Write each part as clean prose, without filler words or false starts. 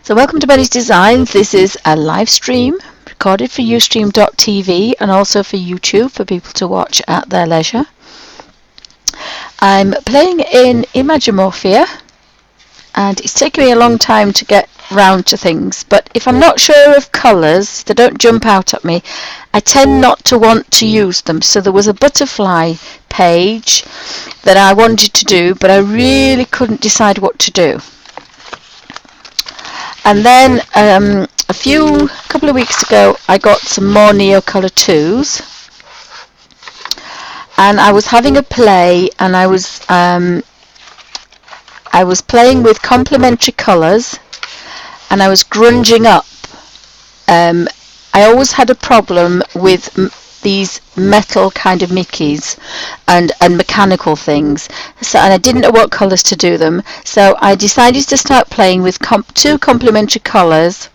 So welcome to Benny's Designs. This is a live stream recorded for Ustream.tv and also for YouTube for people to watch at their leisure. I'm playing in Imagimorphia and it's taken me a long time to get round to things, but if I'm not sure of colours, they don't jump out at me, I tend not to want to use them. So there was a butterfly page that I wanted to do, but I really couldn't decide what to do. And then a couple of weeks ago, I got some more Neocolor 2s, and I was having a play, and I was playing with complementary colours, and I was grunging up. I always had a problem with these metal kind of Mickeys and mechanical things, and I didn't know what colours to do them, so I decided to start playing with two complementary colours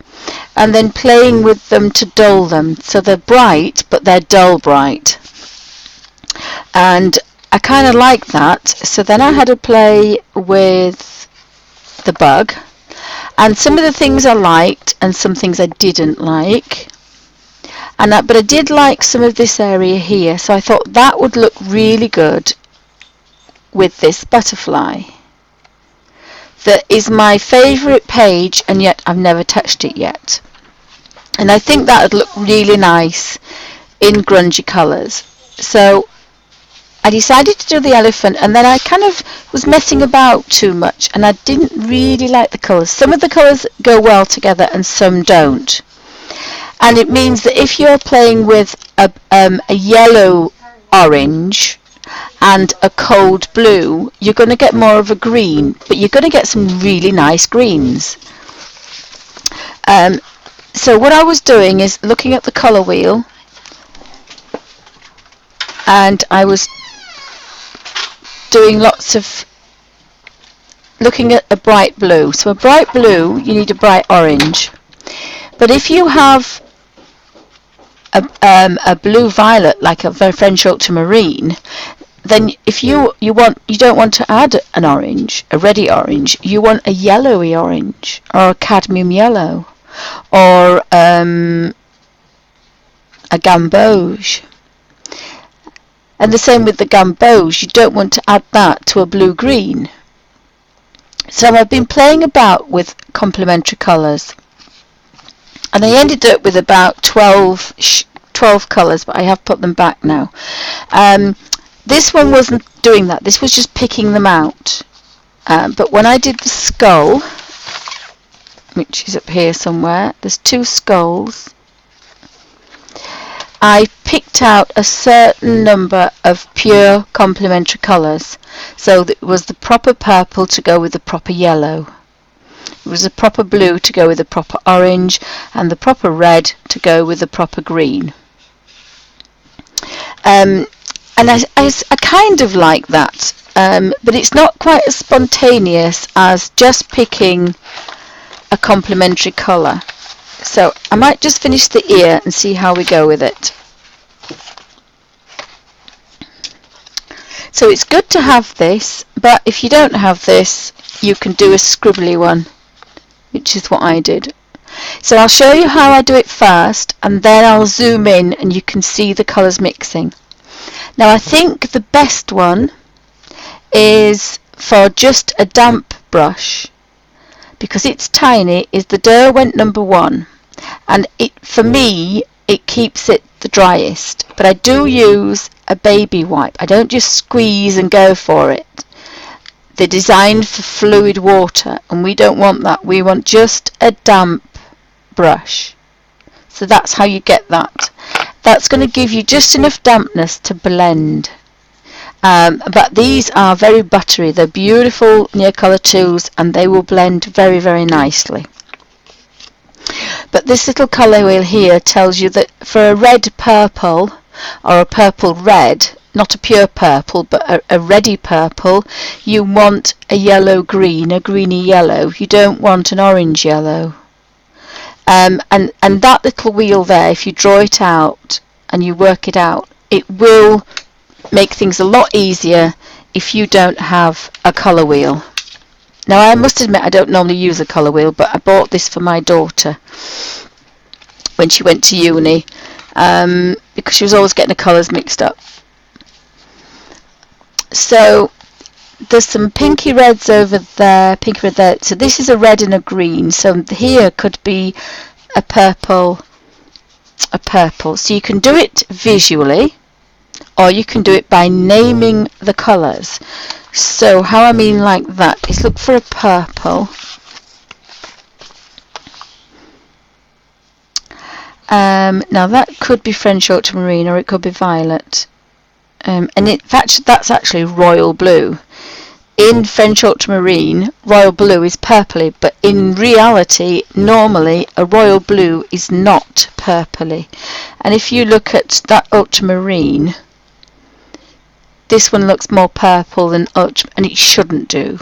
and then playing with them to dull them. So they're bright, but they're dull bright, and I kind of like that. So then I had a play with the bug, and some of the things I liked and some things I didn't like. But I did like some of this area here, so I thought that would look really good with this butterfly. That is my favourite page, and yet I've never touched it yet. And I think that would look really nice in grungy colours. So I decided to do the elephant, and then I kind of was messing about too much, and I didn't really like the colours. Some of the colours go well together and some don't. And it means that if you're playing with a yellow orange and a cold blue, you're going to get more of a green, but you're going to get some really nice greens. So what I was doing is looking at the colour wheel, and I was doing looking at a bright blue. So a bright blue, you need a bright orange. But if you have a blue violet, like a French ultramarine, then if you don't want to add an orange, a reddy orange, you want a yellowy orange or a cadmium yellow or a gamboge. And the same with the gamboge, you don't want to add that to a blue green. So I've been playing about with complementary colours, and I ended up with about 12 colours, but I have put them back now. This one wasn't doing that, this was just picking them out. But when I did the skull, which is up here somewhere, there's two skulls, I picked out a certain number of pure complementary colours. So it was the proper purple to go with the proper yellow. It was the proper blue to go with the proper orange, and the proper red to go with the proper green. And I kind of like that, but it's not quite as spontaneous as just picking a complementary colour. So I might just finish the ear and see how we go with it. So it's good to have this, but if you don't have this, you can do a scribbly one, which is what I did. So I'll show you how I do it first, and then I'll zoom in and you can see the colours mixing. Now I think the best one is for just a damp brush, because it's tiny, is the Derwent number 1, and for me it keeps it the driest. But I do use a baby wipe, I don't just squeeze and go for it. They're designed for fluid water, and we don't want that. We want just a damp brush. So that's how you get that. That's going to give you just enough dampness to blend. But these are very buttery. They're beautiful Neocolor 2s, and they will blend very, very nicely. But this little colour wheel here tells you that for a red purple or a purple red, not a pure purple but a reddy purple, you want a yellow green, a greeny yellow. You don't want an orange yellow. And that little wheel there, if you draw it out and you work it out, it will make things a lot easier if you don't have a colour wheel. Now I must admit I don't normally use a colour wheel, but I bought this for my daughter when she went to uni, because she was always getting the colours mixed up. So there's some pinky reds over there, pinky red there. So this is a red and a green. So here could be a purple, So you can do it visually, or you can do it by naming the colours. So how I mean like that is look for a purple. Now that could be French ultramarine, or it could be violet. And that's actually royal blue. In French ultramarine, royal blue is purpley, but in reality, normally a royal blue is not purpley. And if you look at that ultramarine, this one looks more purple than and it shouldn't do.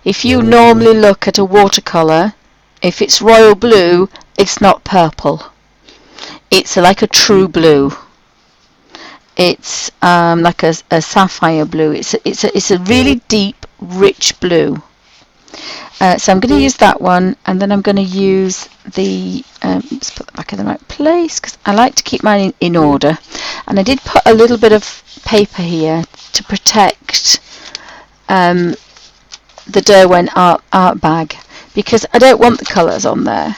If you normally look at a watercolour, if it's royal blue, it's not purple. It's like a true blue. It's like a sapphire blue. It's a really deep, rich blue. So I'm going to use that one, and then I'm going to use the let's put that back in the right place, because I like to keep mine in order. And I did put a little bit of paper here to protect the Derwent art bag, because I don't want the colours on there,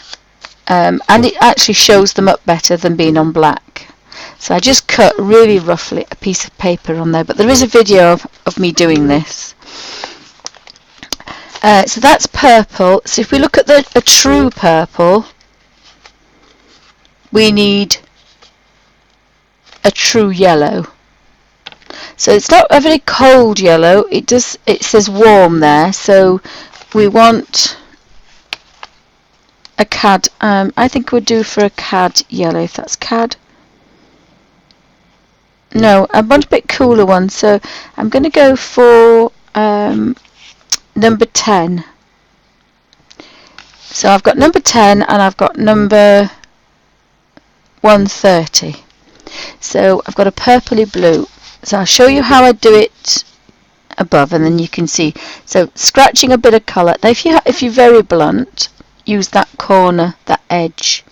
and it actually shows them up better than being on black. So I just cut really roughly a piece of paper on there, but there is a video of me doing this. So that's purple. So if we look at a true purple, we need a true yellow. So it's not a very cold yellow. It says warm there. So we want a cad. I think we'll do for a cad yellow, if that's cad. No, I want a bit cooler one, so I'm going to go for number 10. So I've got number 10 and I've got number 130. So I've got a purpley blue. So I'll show you how I do it above, and then you can see. So scratching a bit of colour. Now if you're very blunt, use that corner, that edge,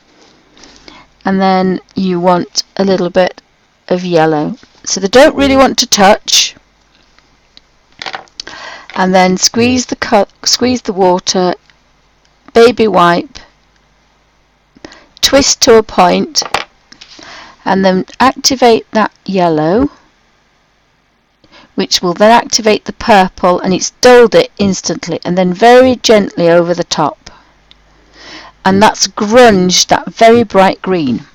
and then you want a little bit of yellow, so they don't really want to touch, and then squeeze the water, baby wipe, twist to a point, and then activate that yellow, which will then activate the purple, and it's dulled it instantly, and then very gently over the top, and that's grunged that very bright green.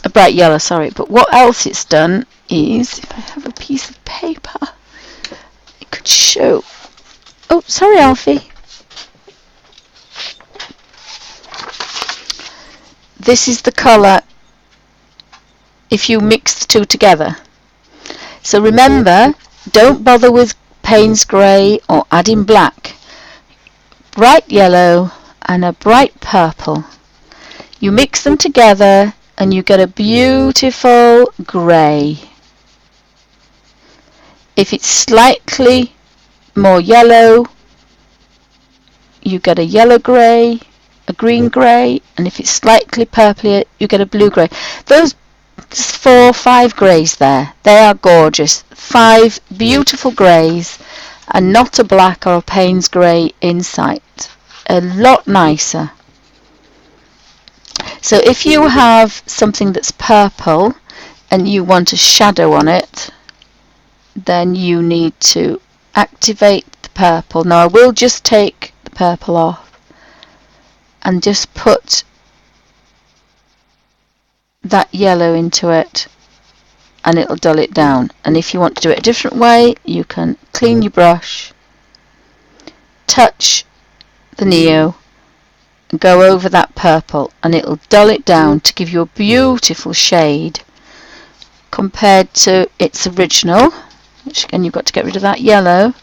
A bright yellow, sorry. But what else it's done is, if I have a piece of paper, it could show. Oh, sorry, Alfie. This is the colour if you mix the two together. So remember, don't bother with Payne's grey or adding black. Bright yellow and a bright purple. You mix them together and you get a beautiful grey. If it's slightly more yellow, you get a yellow grey, a green grey, and if it's slightly purplier, you get a blue grey. Those 4 or 5 greys there, they are gorgeous. 5 beautiful greys, and not a black or a Payne's grey in sight. A lot nicer. So if you have something that's purple and you want a shadow on it, then you need to activate the purple. Now I will just take the purple off and just put that yellow into it, and it'll dull it down. And if you want to do it a different way, you can clean your brush, touch the neo, and go over that purple, and it'll dull it down to give you a beautiful shade compared to its original, which again you've got to get rid of that yellow,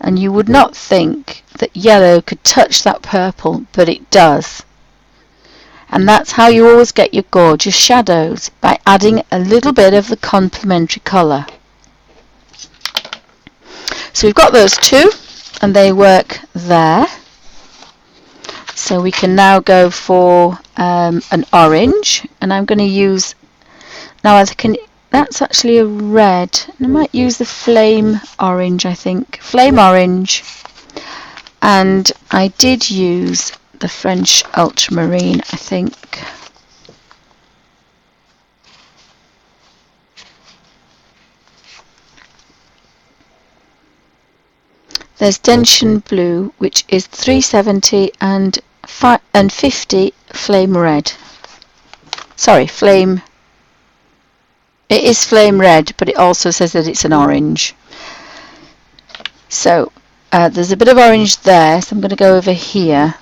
and you would not think that yellow could touch that purple, but it does. And that's how you always get your gorgeous shadows, by adding a little bit of the complementary colour. So we've got those two. and they work there. So we can now go for an orange, and I'm going to use, now that's actually a red. I might use the flame orange, I think. Flame orange. And I did use the French ultramarine, I think. There's Gentian blue, which is 370 and 50 flame red. Sorry, flame. It is flame red, but it also says that it's an orange. So there's a bit of orange there, so I'm going to go over here.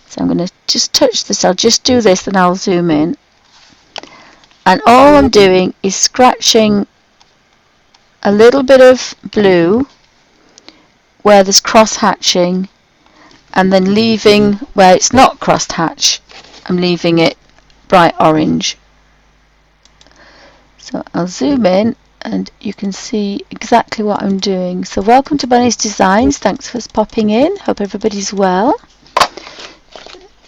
So I'm going to just touch this. I'll just do this, then I'll zoom in. And all I'm doing is scratching a little bit of blue where there's cross hatching, and then leaving where it's not cross hatch, I'm leaving it bright orange. So I'll zoom in and you can see exactly what I'm doing. So welcome to Bunny's Designs, thanks for popping in, hope everybody's well.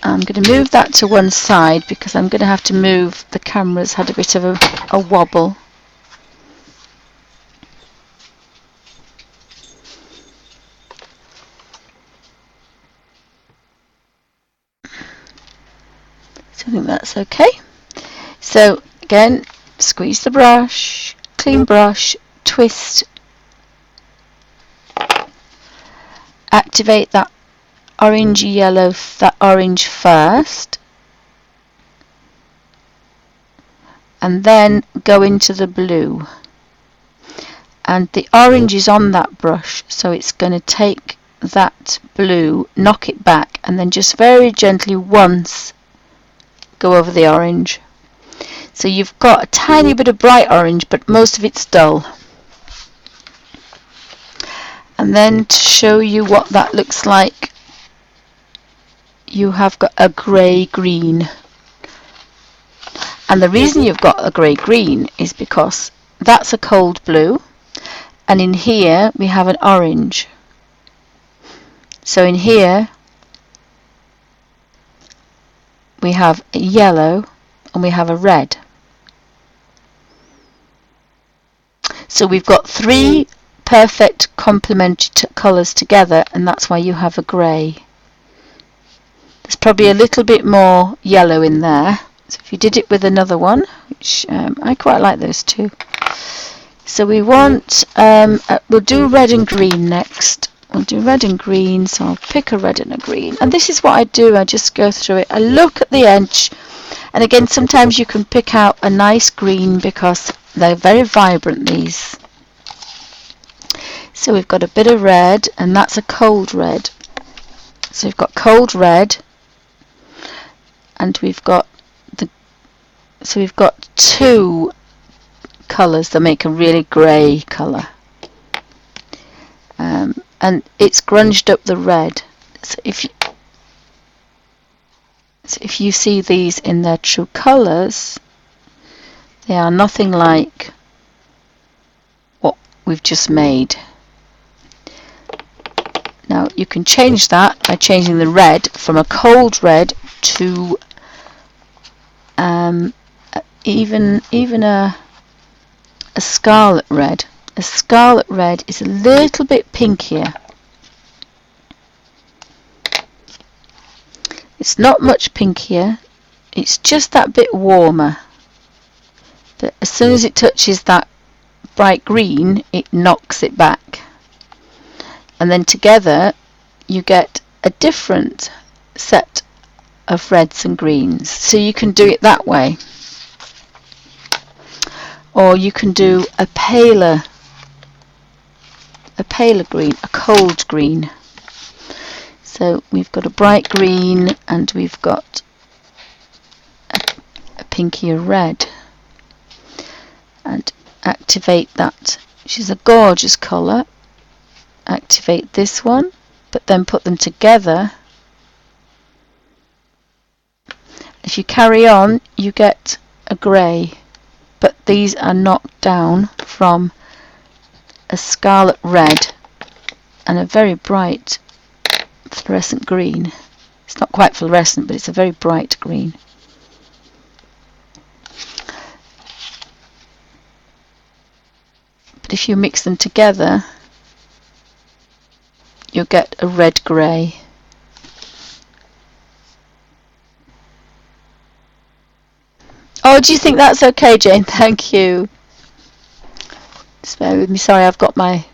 I'm going to move that to one side because I'm going to have to move, the camera's had a bit of a wobble. So I think that's okay. So again, squeeze the brush, clean brush, twist, activate that orangey yellow, that orange first, and then go into the blue. And the orange is on that brush, so it's going to take that blue, knock it back, and then just very gently once go over the orange. So you've got a tiny bit of bright orange, but most of it's dull. And then to show you what that looks like, you have got a grey-green. And the reason you've got a grey-green is because that's a cold blue, and in here we have an orange. So in here we have a yellow and we have a red. So we've got three perfect complementary colours together, and that's why you have a grey. There's probably a little bit more yellow in there. So if you did it with another one, which I quite like those two. So we want, we'll do red and green next. We'll do red and green, so I'll pick a red and a green. And this is what I do, I just go through it. I look at the edge, and again, sometimes you can pick out a nice green because they're very vibrant, these. So we've got a bit of red, and that's a cold red. So we've got cold red, and we've got two colours that make a really grey colour. And it's grunged up the red. So if you see these in their true colours, they are nothing like what we've just made. Now you can change that by changing the red from a cold red to even a scarlet red. A scarlet red is a little bit pinkier. It's not much pinkier, it's just that bit warmer. But as soon as it touches that bright green, it knocks it back. And then together you get a different set of reds and greens. So you can do it that way. Or you can do a paler green, a cold green. So we've got a bright green and we've got a pinkier red. And activate that, which is a gorgeous colour. Activate this one, but then put them together. If you carry on, you get a grey, but these are knocked down from a scarlet red. and a very bright fluorescent green. It's not quite fluorescent, but it's a very bright green. But if you mix them together, you'll get a red-grey. Oh, do you think that's okay, Jane? Thank you. Just bear with me. Sorry, I've got my...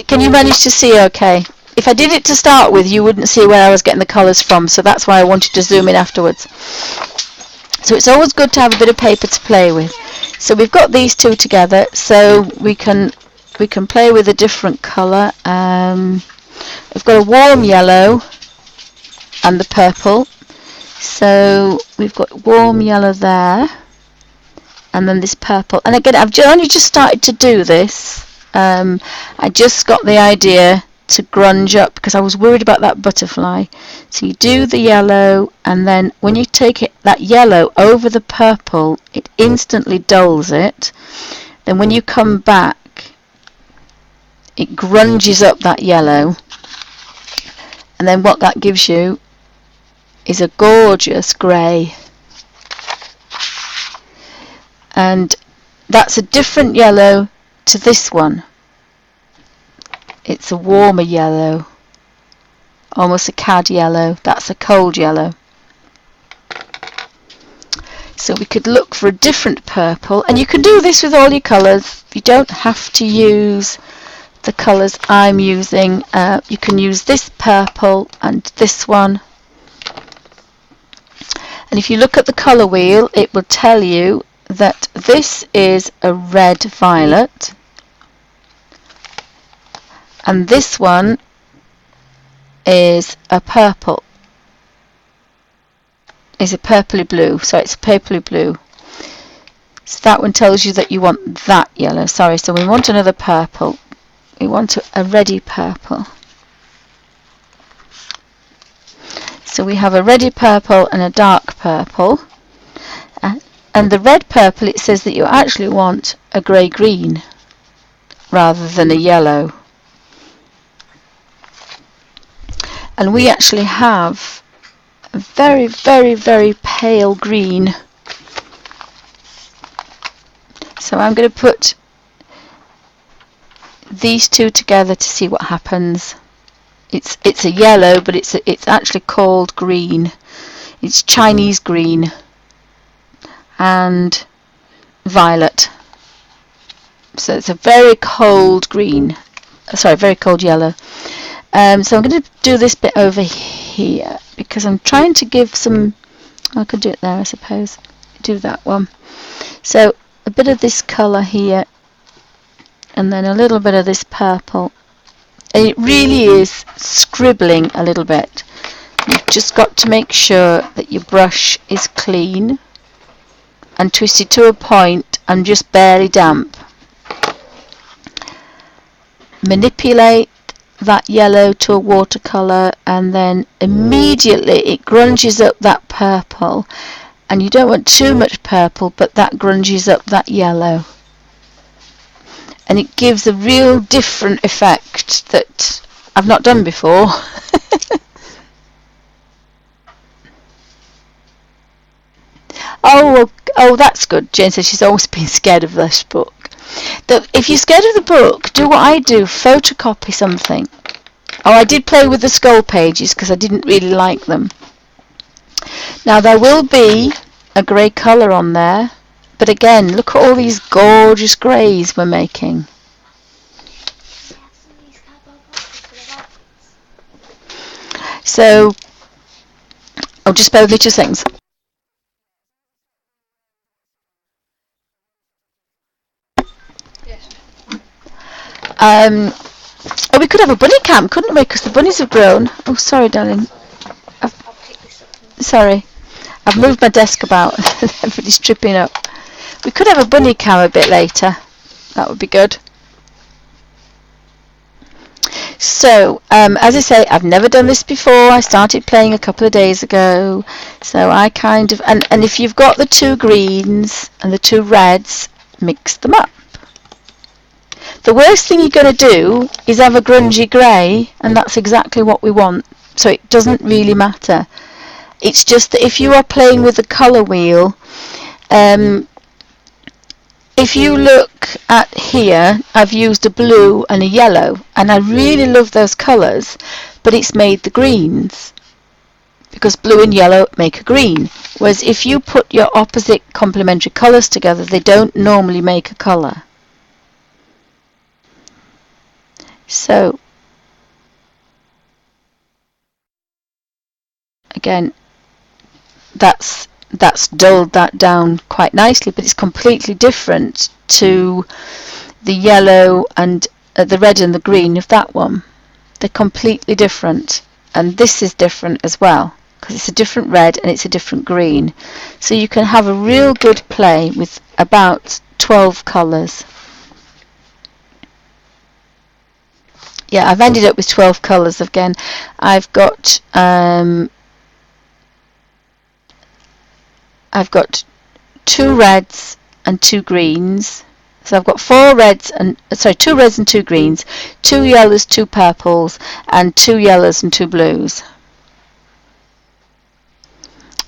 Can you manage to see okay? If I did it to start with, you wouldn't see where I was getting the colours from, so that's why I wanted to zoom in afterwards. So it's always good to have a bit of paper to play with. So we've got these two together, so we can play with a different colour. We've got a warm yellow and the purple. So we've got warm yellow there, and then this purple. And again, I've only just started to do this. I just got the idea to grunge up because I was worried about that butterfly. So you do the yellow, and then when you take that yellow over the purple, it instantly dulls it. Then when you come back, it grunges up that yellow, and then what that gives you is a gorgeous grey. And that's a different yellow to this one. It's a warmer yellow, almost a cad yellow. That's a cold yellow. So we could look for a different purple, and you can do this with all your colours. You don't have to use the colours I'm using. You can use this purple and this one. And if you look at the colour wheel, it will tell you that this is a red violet, and this one is a purple. Is a purpley blue, so it's a purpley blue. So that one tells you that you want that yellow. Sorry, so we want another purple. We want a reddy purple. So we have a reddy purple and a dark purple. And the red purple, it says that you actually want a grey green rather than a yellow. And we actually have a very, very, very pale green. So I'm going to put these two together to see what happens. It's a yellow, but it's actually called green. It's Chinese green and violet. So it's a very cold green. Sorry, very cold yellow. So I'm going to do this bit over here because I'm trying to give some... I could do it there, I suppose. Do that one. So a bit of this colour here, and then a little bit of this purple. And it really is scribbling a little bit. You've just got to make sure that your brush is clean and twisted to a point and just barely damp. Manipulate that yellow to a watercolour, and then immediately it grunges up that purple, and you don't want too much purple, but that grunges up that yellow, and it gives a real different effect that I've not done before. Oh, that's good. Jane says she's always been scared of this book. If you're scared of the book, do what I do, photocopy something. Oh, I did play with the skull pages because I didn't really like them. Now there will be a grey colour on there, but again, look at all these gorgeous greys we're making. So, just bear with me 2 seconds. Oh, we could have a bunny camp, couldn't we? Because the bunnies have grown. Oh, sorry, darling. Sorry. I've moved my desk about. Everybody's tripping up. We could have a bunny cam a bit later. That would be good. So, as I say, I've never done this before. I started playing a couple of days ago. So I kind of... And if you've got the 2 greens and the 2 reds, mix them up. The worst thing you're going to do is have a grungy grey, and that's exactly what we want. So it doesn't really matter. It's just that if you are playing with the colour wheel, if you look at here, I've used a blue and a yellow, and I really love those colours, but it's made the greens, because blue and yellow make a green. Whereas if you put your opposite complementary colours together, they don't normally make a colour. So, again, that's dulled that down quite nicely, but it's completely different to the yellow and the red and the green of that one. They're completely different, and this is different as well, because it's a different red and it's a different green. So you can have a real good play with about 12 colours. Yeah, I've ended up with 12 colours again. I've got 2 reds and 2 greens. So I've got 2 reds and 2 greens, 2 yellows, 2 purples, and 2 yellows and 2 blues.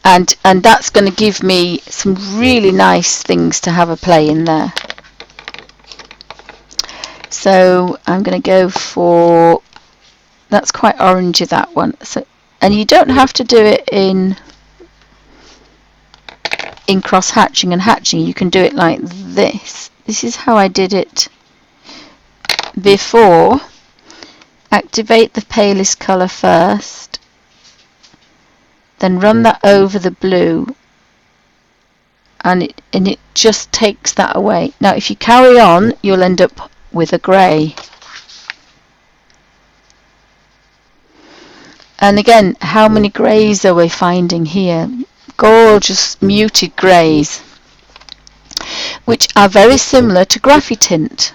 And that's going to give me some really nice things to have a play in there. So I'm going to go for, that's quite orangey, that one. So, and you don't have to do it in cross hatching and hatching. You can do it like this. This is how I did it before. Activate the palest colour first, then run that over the blue, and it just takes that away. Now if you carry on, you'll end up with a grey. And again, how many greys are we finding here? Gorgeous muted greys, which are very similar to Graphitint.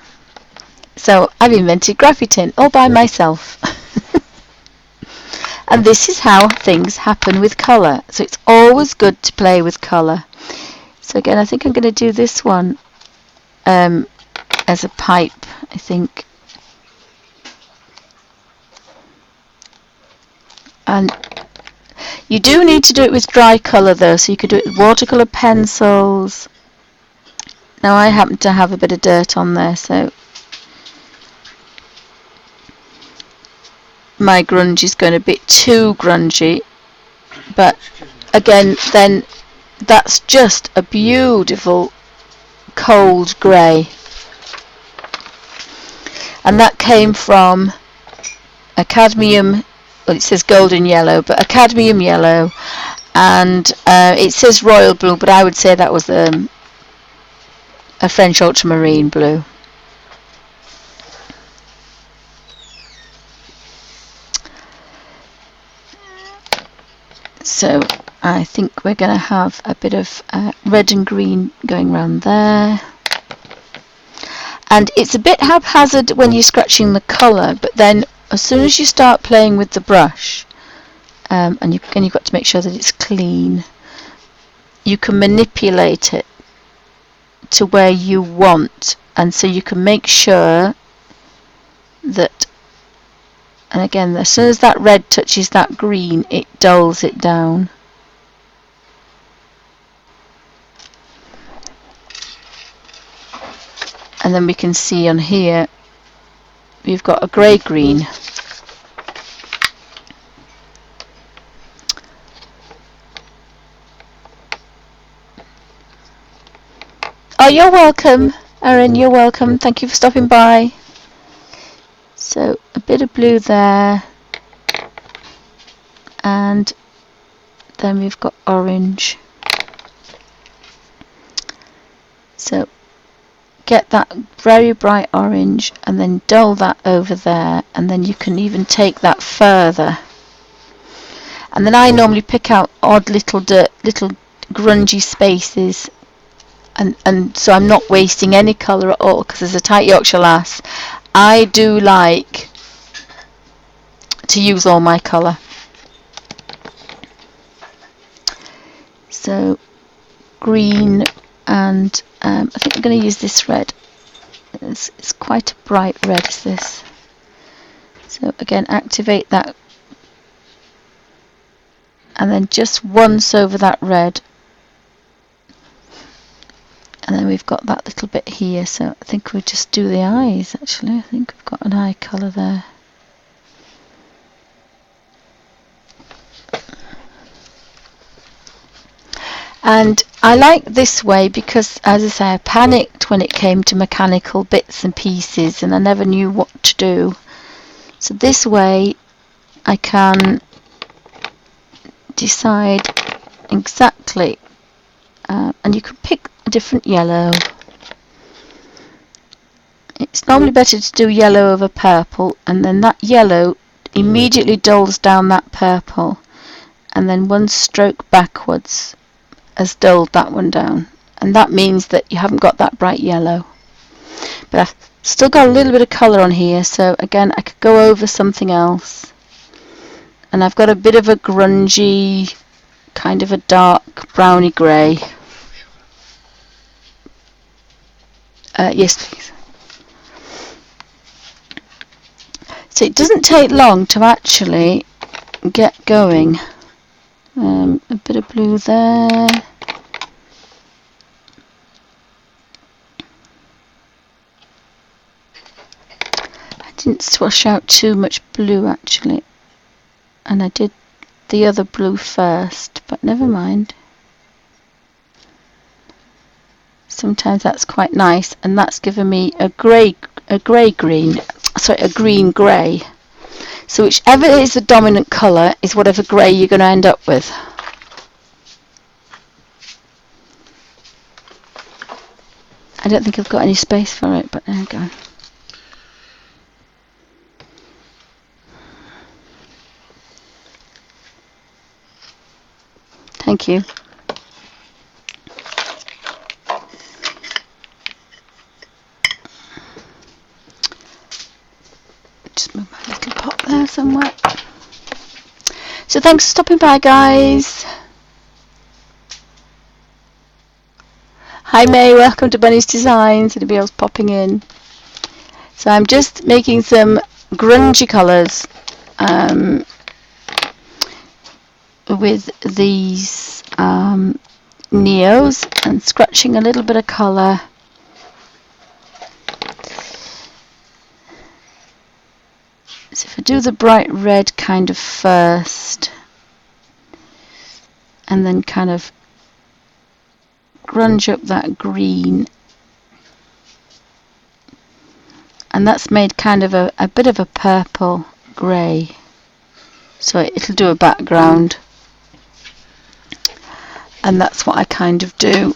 So I've invented Graphitint all by myself. And this is how things happen with colour. So it's always good to play with colour. So again, I think I'm going to do this one as a pipe, I think. And you do need to do it with dry colour though, so you could do it with watercolour pencils. Now I happen to have a bit of dirt on there, so my grunge is going a bit too grungy, but again, then that's just a beautiful cold grey, and that came from a cadmium, well it says golden yellow, but a cadmium yellow, and it says royal blue, but I would say that was a French ultramarine blue. So I think we're going to have a bit of red and green going around there. And it's a bit haphazard when you're scratching the colour, but then as soon as you start playing with the brush, and you've got to make sure that it's clean, you can manipulate it to where you want, and so you can make sure that, and again, as soon as that red touches that green, it dulls it down. And then we can see on here, we've got a grey-green. Oh, you're welcome, Erin, you're welcome. Thank you for stopping by. So a bit of blue there, and then we've got orange. So get that very bright orange and then dull that over there, and then you can even take that further. And then I normally pick out odd little grungy spaces, and so I'm not wasting any colour at all, because as a tight Yorkshire lass, I do like to use all my colour. So green, and I think I'm going to use this red. It's quite a bright red, is this. So again, activate that, and then just once over that red, and then we've got that little bit here. So I think we'll just do the eyes. Actually, I think we've got an eye colour there. And I like this way because, as I say, I panicked when it came to mechanical bits and pieces and I never knew what to do. So this way I can decide exactly, and you can pick a different yellow. It's normally better to do yellow over purple, and then that yellow immediately dulls down that purple, and then one stroke backwards has dulled that one down, and that means that you haven't got that bright yellow. But I've still got a little bit of colour on here, so again I could go over something else, and I've got a bit of a grungy, kind of a dark browny grey. Yes please. So it doesn't take long to actually get going. A bit of blue there. I didn't swash out too much blue actually, and I did the other blue first, but never mind. Sometimes that's quite nice, and that's given me a green grey. So whichever is the dominant colour is whatever grey you're going to end up with. I don't think I've got any space for it, but there we go. Thank you. Just move my little pot there somewhere. So thanks for stopping by, guys. Hi May, welcome to Bunny's Designs. Anybody else popping in? So I'm just making some grungy colours with these Neos, and scratching a little bit of colour. So if I do the bright red kind of first, and then kind of grunge up that green, and that's made kind of a bit of a purple grey, so it'll do a background, and that's what I kind of do.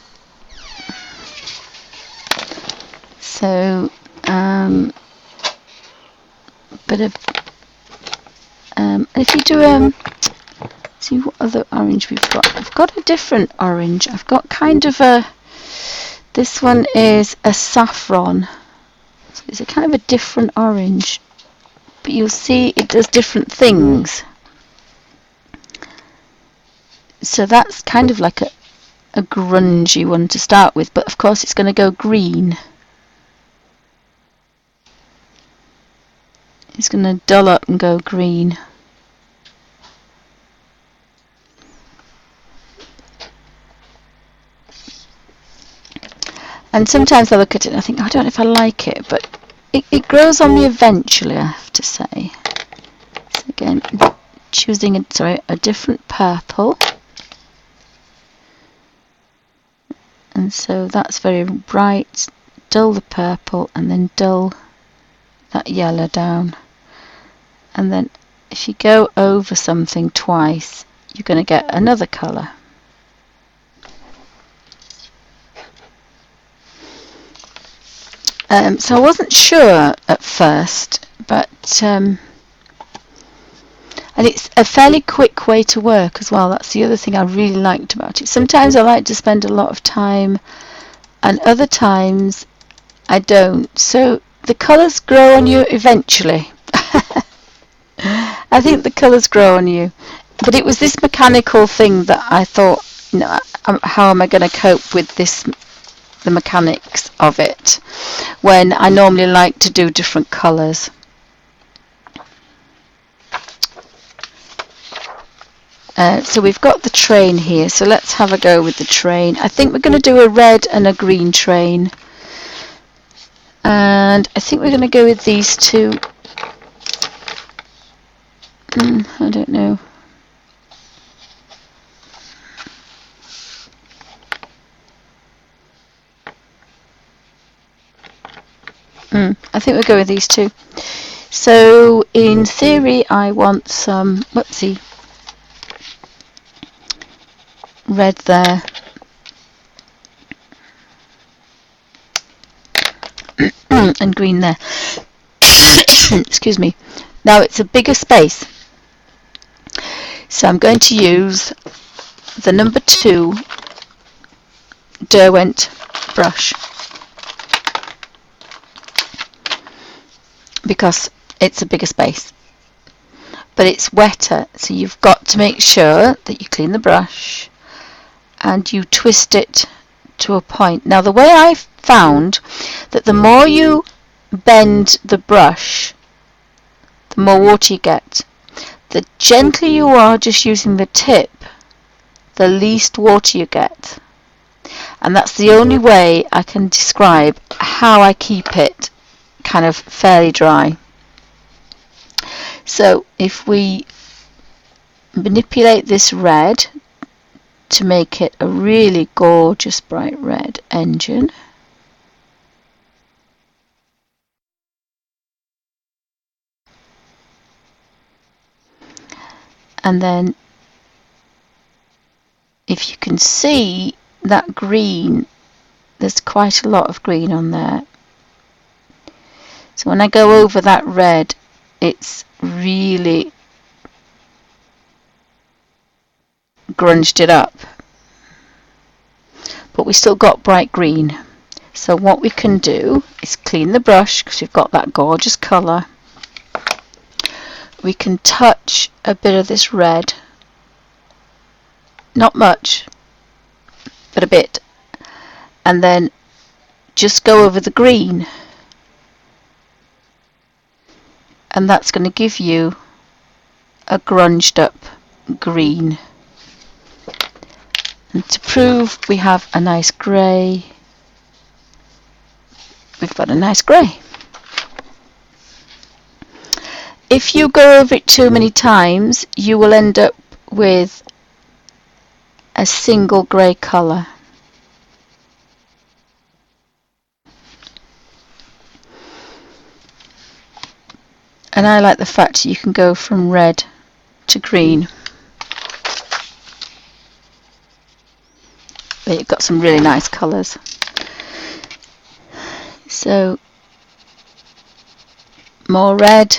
So bit of if you do see what other orange we've got. I've got a different orange. I've got kind of a, this one is a saffron, so it's a kind of a different orange, but you'll see it does different things. So that's kind of like a grungy one to start with, but of course it's going to go green. It's going to dull up and go green. And sometimes I look at it and I think, I don't know if I like it, but it grows on me eventually, I have to say. So again, choosing a different purple. And so that's very bright. Dull the purple and then dull that yellow down. And then if you go over something twice, you're going to get another colour. So I wasn't sure at first, but and it's a fairly quick way to work as well. That's the other thing I really liked about it. Sometimes I like to spend a lot of time, and other times I don't. So the colours grow on you eventually. I think the colours grow on you, but it was this mechanical thing that I thought, you know, how am I going to cope with this the mechanics of it when I normally like to do different colours. So we've got the train here, so let's have a go with the train. I think we're going to do a red and a green train, and I think we're going to go with these two. I don't know. I think we'll go with these two. So in theory I want some, whoopsie, red there. And green there. Excuse me. Now it's a bigger space. So I'm going to use the number 2 Derwent brush, because it's a bigger space, but it's wetter, so you've got to make sure that you clean the brush and you twist it to a point. Now the way I've found that the more you bend the brush, the more water you get. The gentler you are just using the tip, the least water you get. And that's the only way I can describe how I keep it kind of fairly dry. So if we manipulate this red to make it a really gorgeous bright red engine, and then if you can see that green, there's quite a lot of green on there. So when I go over that red, it's really grunged it up. But we still got bright green. So what we can do is clean the brush, because we've got that gorgeous colour. We can touch a bit of this red, not much, but a bit, and then just go over the green, and that's going to give you a grunged up green. And to prove we have a nice grey, we've got a nice grey. If you go over it too many times, you will end up with a single grey colour. And I like the fact that you can go from red to green. But you've got some really nice colours. So more red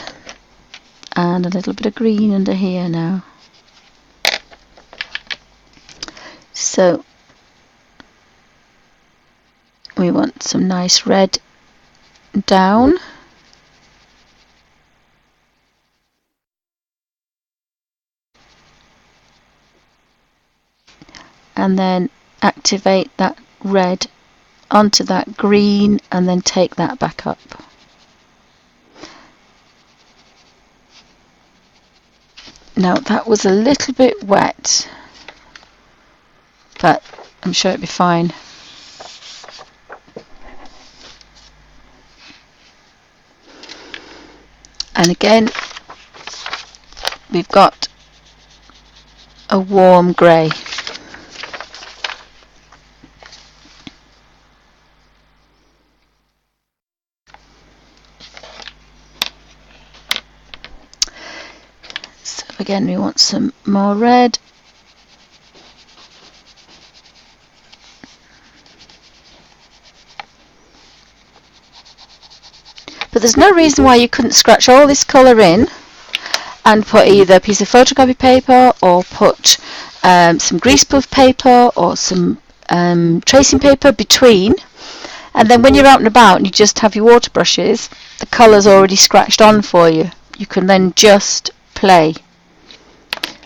and a little bit of green under here now. So we want some nice red down. And then activate that red onto that green and then take that back up. Now that was a little bit wet, but I'm sure it'll be fine. And again, we've got a warm grey. So again, we want some more red. But there's no reason why you couldn't scratch all this colour in and put either a piece of photocopy paper or put some greaseproof paper or some tracing paper between, and then when you're out and about and you just have your water brushes, the colour's already scratched on for you. You can then just play.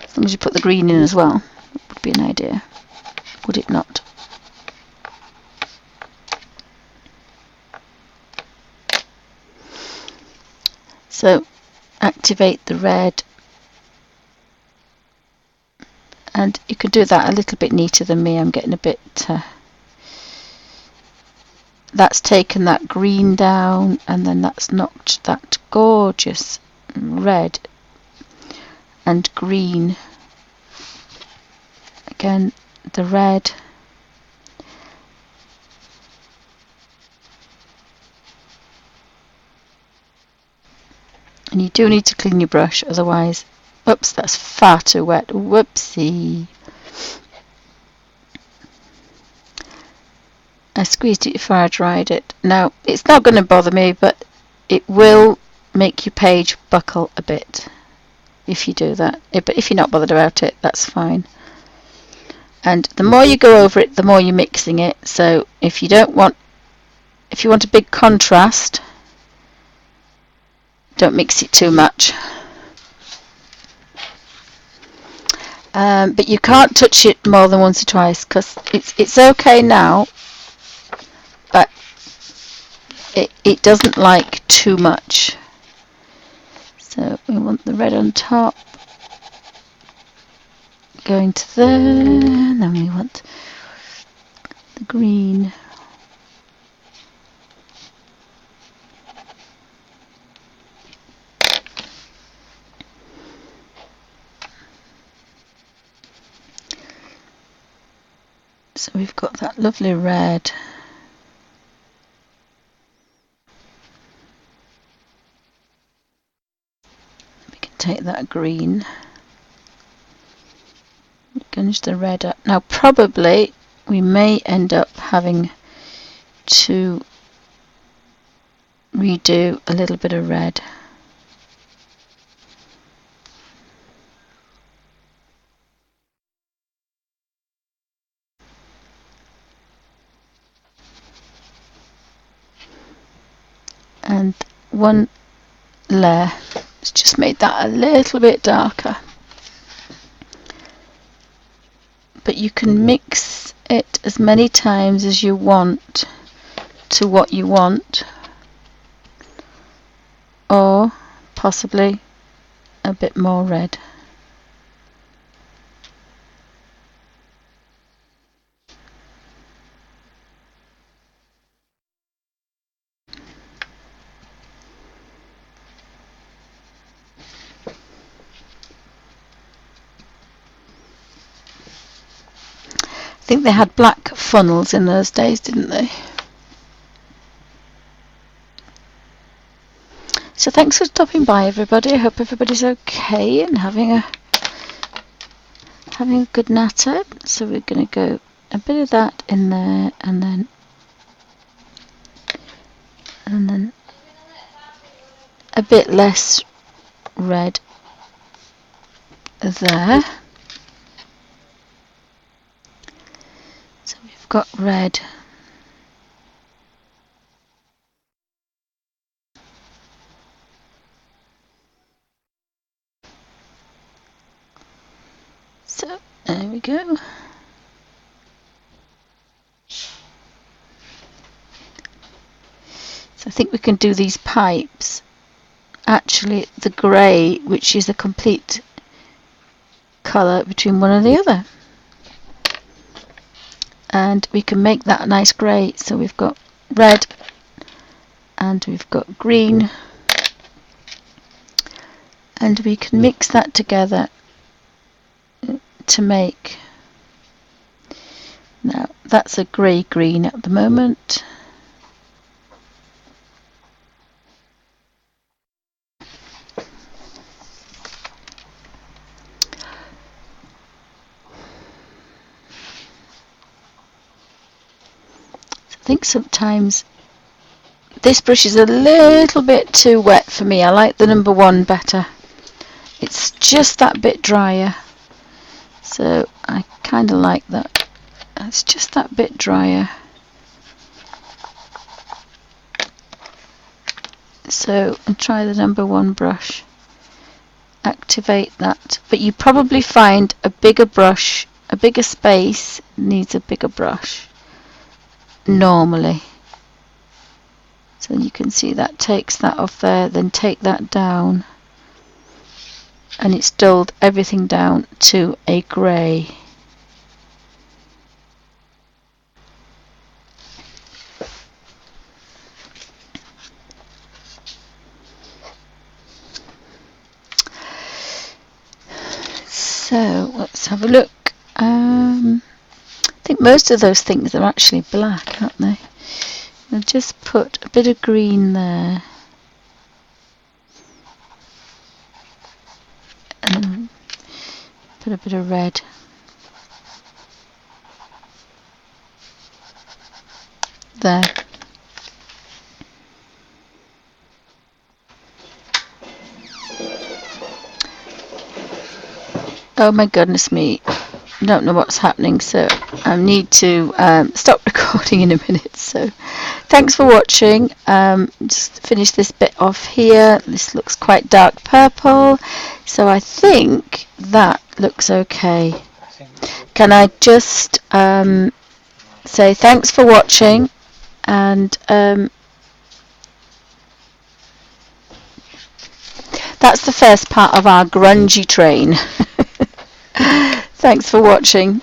As long as you put the green in as well, would be an idea, would it not? So activate the red, and you could do that a little bit neater than me. I'm getting a bit that's taken that green down, and then that's knocked that gorgeous red and green, again the red, and you do need to clean your brush, otherwise, oops, that's far too wet, whoopsie. I squeezed it before I dried it. Now, it's not going to bother me, but it will make your page buckle a bit if you do that. But if you're not bothered about it, that's fine. And the more you go over it, the more you're mixing it. So if you want a big contrast, don't mix it too much. But you can't touch it more than once or twice, because it's okay now, but it doesn't like too much. So we want the red on top, going to there, and then we want the green. So we've got that lovely red. We can take that green, gunge the red up. Now probably we may end up having to redo a little bit of red. And one layer has just made that a little bit darker. But you can mix it as many times as you want to what you want, or possibly a bit more red. I think they had black funnels in those days, didn't they? So thanks for stopping by, everybody. I hope everybody's okay and having a good natter. So we're going to go a bit of that in there, and then a bit less red there. So we've got red. So there we go. So I think we can do these pipes. Actually, the grey, which is a complete colour between one and the other. And we can make that a nice grey. So we've got red and we've got green. And we can mix that together to make, now that's a grey green at the moment. I think sometimes this brush is a little bit too wet for me. I like the number one better. It's just that bit drier. So I kind of like that. It's just that bit drier. So and try the number one brush. Activate that. But you probably find a bigger brush, a bigger space needs a bigger brush. Normally. So you can see that takes that off there, then take that down, and it's dulled everything down to a grey. So let's have a look. I think most of those things are actually black, aren't they? I'll just put a bit of green there, and put a bit of red. There. Oh my goodness me. I don't know what's happening, so I need to stop recording in a minute. So thanks for watching. Just finish this bit off here. This looks quite dark purple, so I think that looks okay. Can I just say thanks for watching, and that's the first part of our grungy train. Thanks for watching.